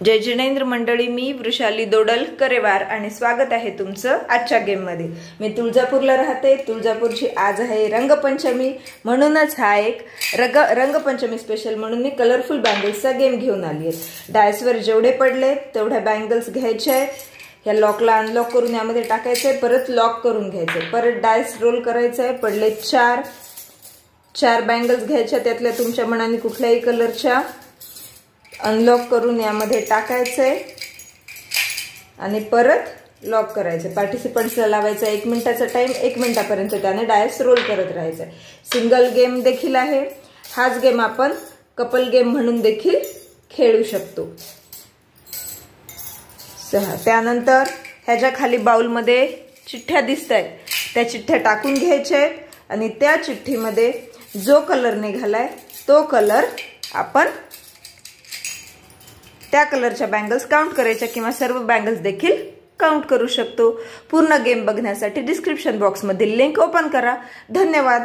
जय जिनेंद्र मंडळी, मी वृषाली दोडल करेवार आणि स्वागत आहे तुमचं आजच्या गेम मध्ये। मी तुळजापूरला राहते। तुळजापूरची आज आहे रंगपंचमी, म्हणूनच हा एक रंगपंचमी स्पेशल म्हणून मी कलरफुल बँगल्सचा गेम घेऊन आली आहे। डायसवर जेवढे पडले तेवढ्या बँगल्स घ्यायचे आहेत, या लॉकला अनलॉक करून यामध्ये टाकायचे, परत लॉक करून घ्यायचे, परत डायस रोल करायचे। पडले चार बँगल्स घ्यायच्या, त्यातल्या तुमच्या मनाने कुठल्याही कलरच्या अनलॉक करून यामध्ये टाकायचे आणि परत लॉक करायचे। पार्टिसिपंट्सला लावायचा 1 मिनिटाचा टाइम, 1 मिनिटापर्यंत त्याने डायस रोल करत राहायचं। सिंगल गेम देखील आहे, हाच गेम आपण कपल गेम म्हणून देखील खेळू शकतो। त्यानंतर ह्याच्या खाली बाउलमध्ये चिठ्ठ्या दिसतायत, त्या चिठ्ठ्या टाकून घ्यायच्या आहेत आणि त्या चिठ्ठीमध्ये जो कलर निघालाय तो कलर आपण त्या कलरच्या बँगल्स काउंट करायच्या किंवा सर्व बँगल्स देखील काउंट करू शकतो। पूर्ण गेम बघण्यासाठी डिस्क्रिप्शन बॉक्स मधील लिंक ओपन करा। धन्यवाद।